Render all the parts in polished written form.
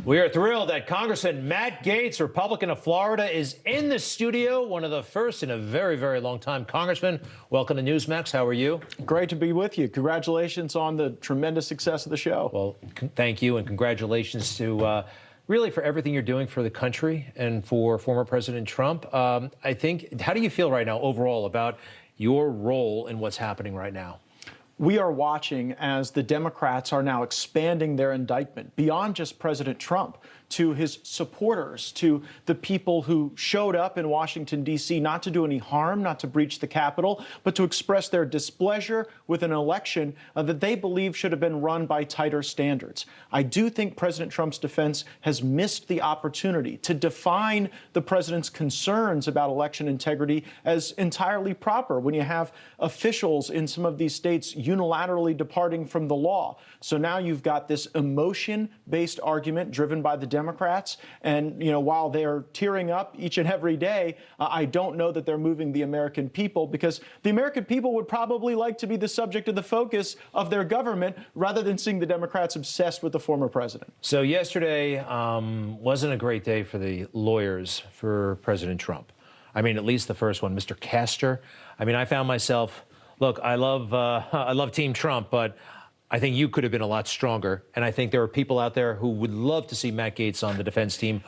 We are thrilled that Congressman Matt Gaetz, Republican of Florida, is in the studio, one of the first in a very, very long time. Congressman, welcome to Newsmax. How are you? Great to be with you. Congratulations on the tremendous success of the show. Well, thank you, and congratulations to really for everything you're doing for the country and for former President Trump. I think, how do you feel right now overall about your role in what's happening right now? We are watching as the Democrats are now expanding their indictment beyond just President Trump to his supporters, to the people who showed up in Washington, D.C., not to do any harm, not to breach the Capitol, but to express their displeasure with an election that they believe should have been run by tighter standards. I do think President Trump's defense has missed the opportunity to define the president's concerns about election integrity as entirely proper when you have officials in some of these states unilaterally departing from the law. So now you've got this emotion-based argument driven by the Democrats. And, you know, while they're tearing up each and every day, I don't know that they're moving the American people, because the American people would probably like to be the subject of the focus of their government rather than seeing the Democrats obsessed with the former president. So yesterday wasn't a great day for the lawyers for President Trump. I mean, at least the first one, Mr. Castor. I mean, I found myself, look, I love Team Trump, but I think you could have been a lot stronger. And I think there are people out there who would love to see Matt Gaetz on the defense team.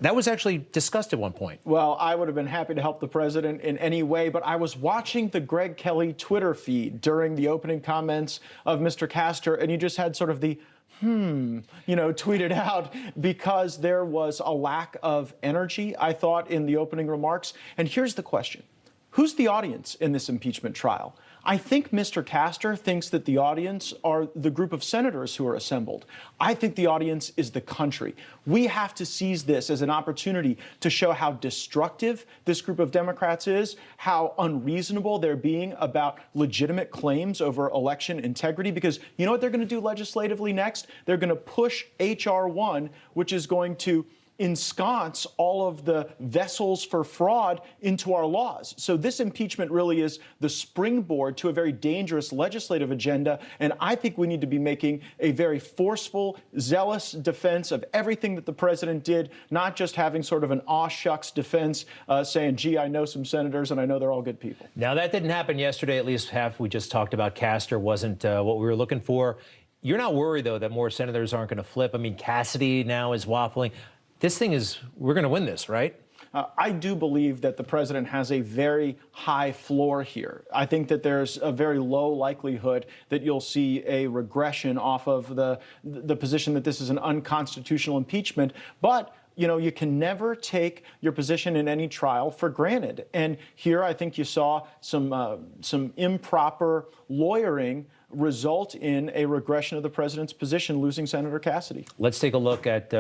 That was actually discussed at one point. Well, I would have been happy to help the president in any way, but I was watching the Greg Kelly Twitter feed during the opening comments of Mr. Castor, and you just had sort of the tweeted out, because there was a lack of energy, I thought, in the opening remarks. And here's the question. Who's the audience in this impeachment trial? I think Mr. Castor thinks that the audience are the group of senators who are assembled. I think the audience is the country. We have to seize this as an opportunity to show how destructive this group of Democrats is, how unreasonable they're being about legitimate claims over election integrity, because you know what they're going to do legislatively next? They're going to push H.R. 1, which is going to ensconce all of the vessels for fraud into our laws. So this impeachment really is the springboard to a very dangerous legislative agenda, and I think we need to be making a very forceful, zealous defense of everything that the president did, not just having sort of an aw shucks defense saying, gee, I know some senators and I know they're all good people. Now, that didn't happen yesterday. At least half we just talked about Castor wasn't what we were looking for. You're not worried, though, that more senators aren't going to flip? I mean, Cassidy now is waffling. This thing is, we're going to win this, right? I do believe that the president has a very high floor here. I think that there's a very low likelihood that you'll see a regression off of the position that this is an unconstitutional impeachment. But you know, you can never take your position in any trial for granted. And here I think you saw some improper lawyering result in a regression of the president's position, losing Senator Cassidy. Let's take a look at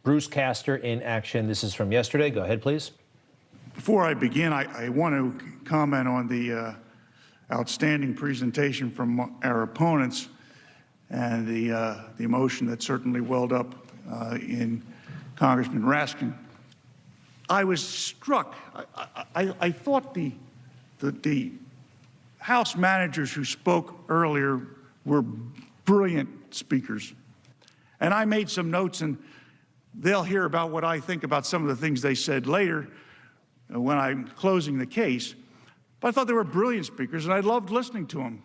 Bruce Castor in action. This is from yesterday. Go ahead, please. Before I begin, I want to comment on the outstanding presentation from our opponents and the emotion that certainly welled up in Congressman Raskin. I was struck. I thought the House managers who spoke earlier were brilliant speakers. And I made some notes, and they'll hear about what I think about some of the things they said later when I'm closing the case. But I thought they were brilliant speakers, and I loved listening to them.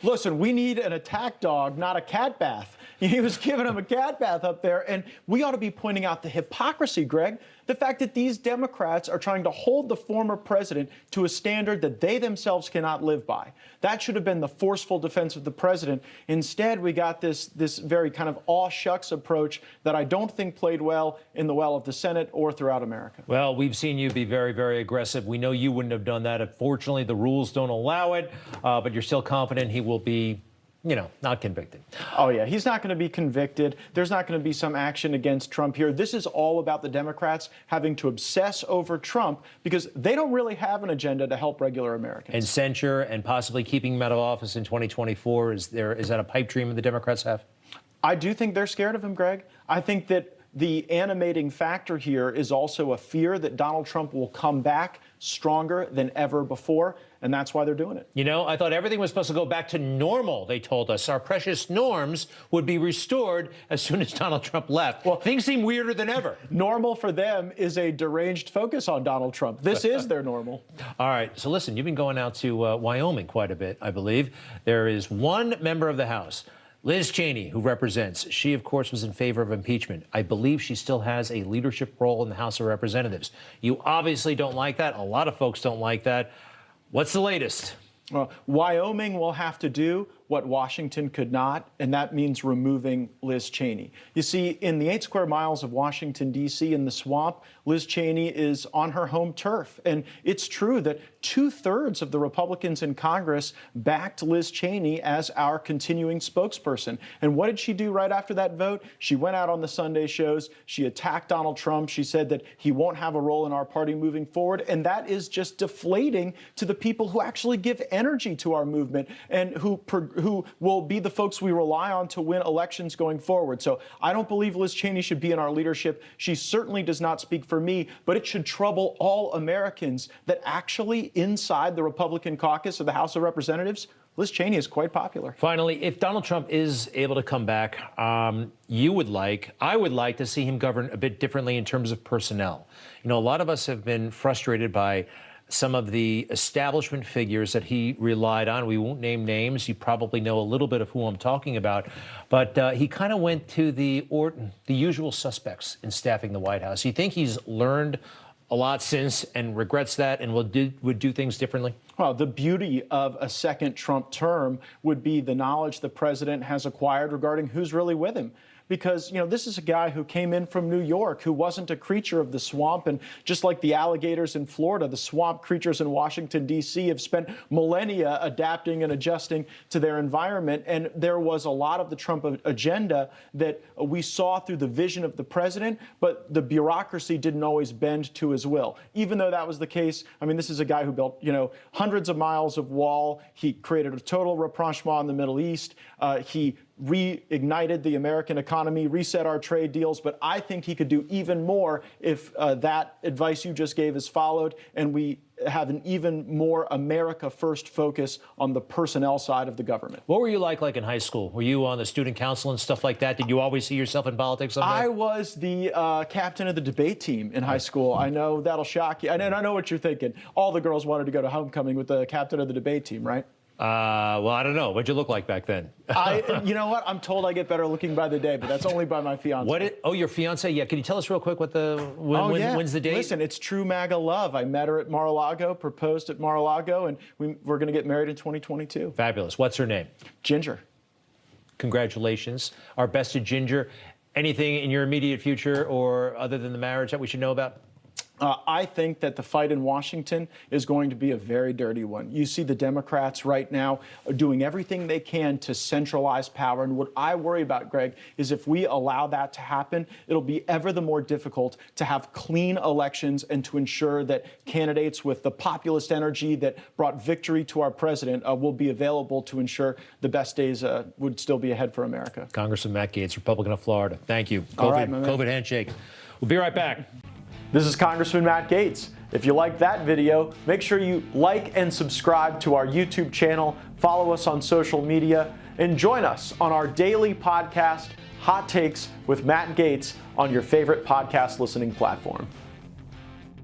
Listen, we need an attack dog, not a cat bath. He was giving him a cat bath up there, and we ought to be pointing out the hypocrisy, Greg, the fact that these Democrats are trying to hold the former president to a standard that they themselves cannot live by. That should have been the forceful defense of the president. Instead, we got this very kind of aw shucks approach that I don't think played well in the well of the Senate or throughout America. Well, we've seen you be very, very aggressive. We know you wouldn't have done that. Unfortunately, the rules don't allow it, but you're still confident he will be, not convicted. Oh, yeah. He's not going to be convicted. There's not going to be some action against Trump here. This is all about the Democrats having to obsess over Trump because they don't really have an agenda to help regular Americans. And censure and possibly keeping him out of office in 2024, is that a pipe dream that the Democrats have? I do think they're scared of him, Greg. I think that the animating factor here is also a fear that Donald Trump will come back stronger than ever before, and that's why they're doing it. You know, I thought everything was supposed to go back to normal, they told us. Our precious norms would be restored as soon as Donald Trump left. Well, things seem weirder than ever. Normal for them is a deranged focus on Donald Trump. This is their normal. All right, so listen, you've been going out to Wyoming quite a bit, I believe. There is one member of the House, Liz Cheney, who represents. She, of course, was in favor of impeachment. I believe she still has a leadership role in the House of Representatives. You obviously don't like that. A lot of folks don't like that. What's the latest? Well, Wyoming will have to do what Washington could not, and that means removing Liz Cheney. You see, in the 8 square miles of Washington, D.C., in the swamp, Liz Cheney is on her home turf. And it's true that 2/3 of the Republicans in Congress backed Liz Cheney as our continuing spokesperson. And what did she do right after that vote? She went out on the Sunday shows. She attacked Donald Trump. She said that he won't have a role in our party moving forward. And that is just deflating to the people who actually give energy to our movement and who will be the folks we rely on to win elections going forward. So I don't believe Liz Cheney should be in our leadership. She certainly does not speak for me, but it should trouble all Americans that actually inside the Republican caucus of the House of Representatives, Liz Cheney is quite popular. Finally, if Donald Trump is able to come back, I would like to see him govern a bit differently in terms of personnel. You know, a lot of us have been frustrated by some of the establishment figures that he relied on. We won't name names. You probably know a little bit of who I'm talking about. But he kind of went to the usual suspects in staffing the White House. You think he's learned a lot since and regrets that and would do things differently? Well, the beauty of a second Trump term would be the knowledge the president has acquired regarding who's really with him. Because, you know, this is a guy who came in from New York, who wasn't a creature of the swamp. And just like the alligators in Florida, the swamp creatures in Washington, D.C. have spent millennia adapting and adjusting to their environment. And there was a lot of the Trump agenda that we saw through the vision of the president, but the bureaucracy didn't always bend to his will. Even though that was the case, I mean, this is a guy who built, you know, hundreds of miles of wall. He created a total rapprochement in the Middle East. He reignited the American economy, reset our trade deals, but I think he could do even more if that advice you just gave is followed and we have an even more America first focus on the personnel side of the government. What were you like in high school? Were you on the student council and stuff like that? Did you always see yourself in politics someday? I was the captain of the debate team in high school. I know that'll shock you. And I know what you're thinking. All the girls wanted to go to homecoming with the captain of the debate team, right? Well, I don't know. What'd you look like back then? You know what? I'm told I get better looking by the day, but that's only by my fiance. Your fiance? Yeah. Can you tell us real quick when's the date? Listen, it's true MAGA love. I met her at Mar-a-Lago, proposed at Mar-a-Lago, and we're going to get married in 2022. Fabulous. What's her name? Ginger. Congratulations. Our best to Ginger. Anything in your immediate future or other than the marriage that we should know about? I think that the fight in Washington is going to be a very dirty one. You see the Democrats right now are doing everything they can to centralize power. And what I worry about, Greg, is if we allow that to happen, it'll be ever the more difficult to have clean elections and to ensure that candidates with the populist energy that brought victory to our president will be available to ensure the best days would still be ahead for America. Congressman Matt Gaetz, Republican of Florida. Thank you. All right, my man. COVID handshake. We'll be right back. This is Congressman Matt Gaetz. If you like that video, make sure you like and subscribe to our YouTube channel, follow us on social media, and join us on our daily podcast, Hot Takes with Matt Gaetz, on your favorite podcast listening platform.